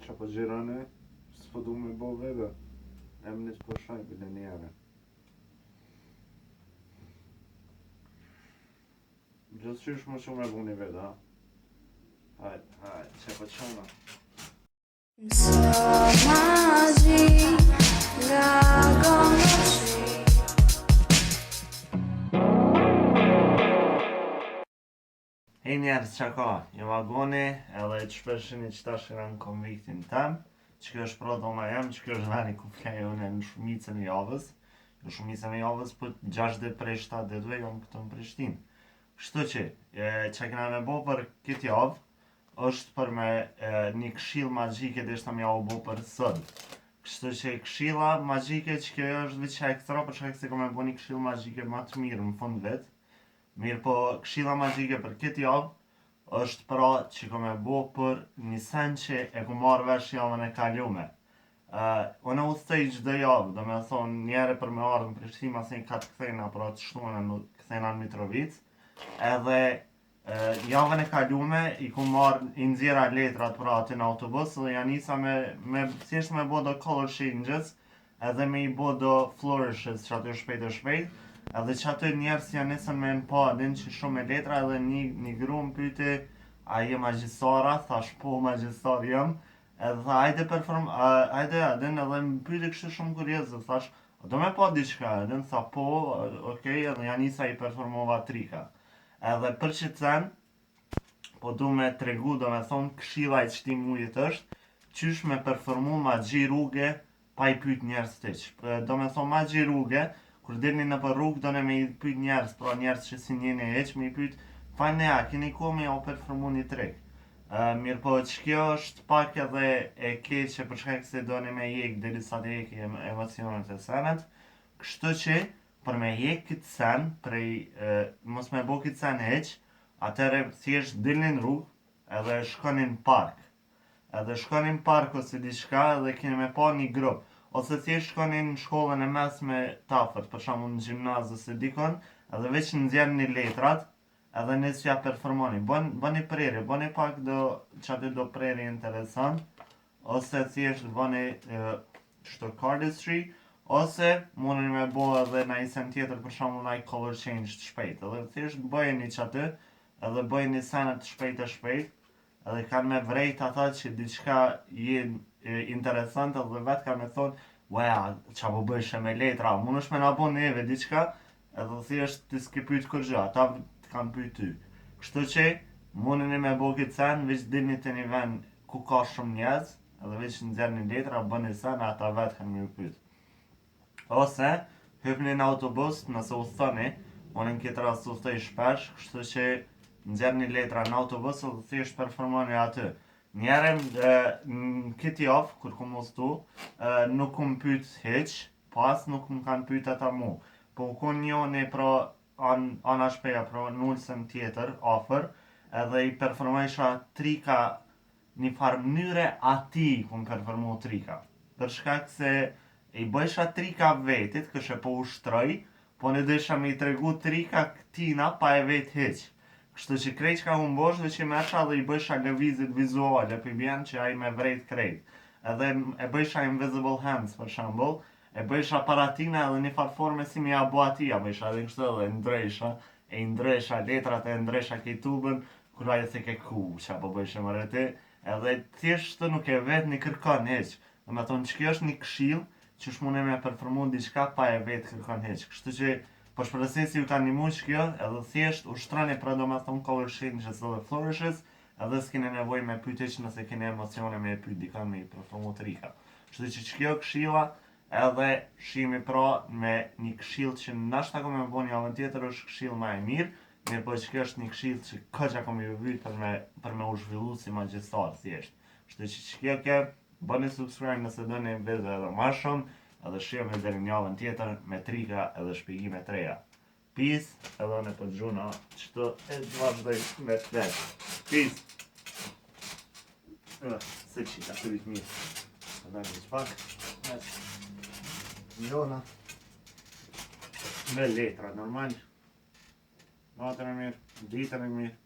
Qa po gjirane, s'po du me bo vedhe. Emni s'po shaj bile njere. Gjithëqysh më shumë e bu një veda, ha? Hajt, që po qona. Hej njerës që ka, jë vagoni edhe që shpeshini që ta shiran konviktin tem, që kjo është prodhona jem, që kjo është veni ku flej une në shumicën e javës, në shumicën e javës për 60 prej 70 jom këtu në Prishtinë. Kështu që, që kena me bo për këtë javë, është për me një këshill magjike dhe ishta me ja u bo për sëd. Kështu që këshilla magjike që kjo është vëqa ekstra, për shkak se ka me bo një këshill magjike ma të mirë në fund vetë. Mirë po këshilla magjike për këtë javë është pra që ka me bo për një sen që e ku marrë vesh javën e kalume. Unë udhtej çdo javë, do me thonë njere për me ardhë në Prishtinë mas një 4 këthejna, pra të shtuana në këthejna në Mitrovic. Edhe javën e kalume i ku marrë i nxjera letrat pra aty në autobus dhe ja nisa thjesht me bo do color changes edhe me i bo do flourishes që aty shpejt. Edhe që aty njerës janë nisën me në padin që shumë me letra edhe një gru më pyti a je magjisara, thash po magjisar jëm. Edhe hajde adin edhe më pyti kështë shumë kurioz dhe thash do me pa diqka adin, tha po, okej, edhe ja nisa i performova trika. Edhe për që të sen, po du me tregu do me thonë këshilla i qëti mujit është qysh me performu magji rrugë pa i pyt njerës tëq. Do me thonë magji rrugë, kur dilni në për rrugë, do ne me i pyt njerës, pra njerës që si njeni eq, me i pyt, fajne a, keni ko me ja u performu një trik. Mirë po, që kjo është pak edhe e keqe për shkak se do ne me jek, dhe sa të jek emocionet e senet. Kështu që, për me jek këtë sen, mos me bo këtë sen eq, atëre thjesht dilni në rrugë, edhe shkonin park. Edhe shkonin park ose diçka, edhe keni me pa një grup. Ose thjesht shkonin në shkollën e mesme tafët, për shembull në gjimnaz ose dikon, edhe veç nxjerrni letrat, edhe nisja performoni. Bëni prerje, bëni pak që aty do prerje interesant, ose thjesht bëni çto cardistry, ose mundeni me bo edhe në sen tjetër për shembull në color change të shpejt. Edhe thjesht bëjeni që aty, edhe bëjeni senet të shpejt, edhe kanë me vrejt ata që diçka jenë interesant edhe vetë kanë me thonë wea, qa po bëjshë me letra, mund është me na bo neve diçka edhe thjesht të s'ki pyt kur gjë, ata të kanë pyt ty. Kështu që mundeni me bo këtë sen, veç dilni të një vend ku ka shumë njerëz, edhe veç nxjerrni letra, bëni sen, ata vetë kanë me pyt. Ose hypni në autobus, nëse udhëtoni, unë në këtë rast udhëtoj shpesh, kështu që nxjerrni letra në autobus edhe thjesht performoni aty. Njerën në këtë javë, kur ku mostu, nuk ku më pyt heq, pas nuk më kanë pyt ata mu. Po ku njoni pra ana shpeja, pra në ullësën tjetër, afer, edhe i performojsha trika një farë mënyre ati ku më performu trika. Për shkak se i bëjsha trika vetit, këshe po ushtroj, po në desha me i tregu trika këtina pa e vet heq. Kështu që krejt që ka unë bosh dhe që mesha dhe i bëjsha lëvizit vizuale për bjen që ai me vrejt krejt. Edhe e bëjsha invisible hands për shambull, e bëjsha paratina edhe një farë forme si mi abo ati, a bëjsha edhe kështu edhe ndresha letrat e ndresha kej tubën, kur aje se ke ku që apo bëjsha më rëti, edhe thjesht nuk e vet një kërkon heq. Dhe me thonë që kjo është një këshill që shmune me performu diçka pa e vet kërkon heq. Kështu që po shpresoj si ju ka ndihmuar kjo, edhe thjesht ushtroni pra do me thonë color changes edhe flourishes, edhe s'keni nevojë me pyetje që nëse keni emocione me pyet dikon me i performu trika. Kështu që kjo këshilla edhe shihemi pra me një këshill që nashta ka me bëni javën tjetër është këshill më e mirë, mirë po që kjo është një këshill që këgja ka me vyt për me u zhvillu si magjistar thjesht. Kështu që kjo bëni subscribe nëse doni vëzë edhe më shumë. Edhe shihemi deri në javën tjetër me trika edhe shpjegime të reja. Peace, edhe në për gjuna që të e të vazhdoj me të vetë. Peace! Se që ka të vitë mirë. Edhe në që pak. Njona. Me letra, normal. Natën e mirë, ditën e mirë.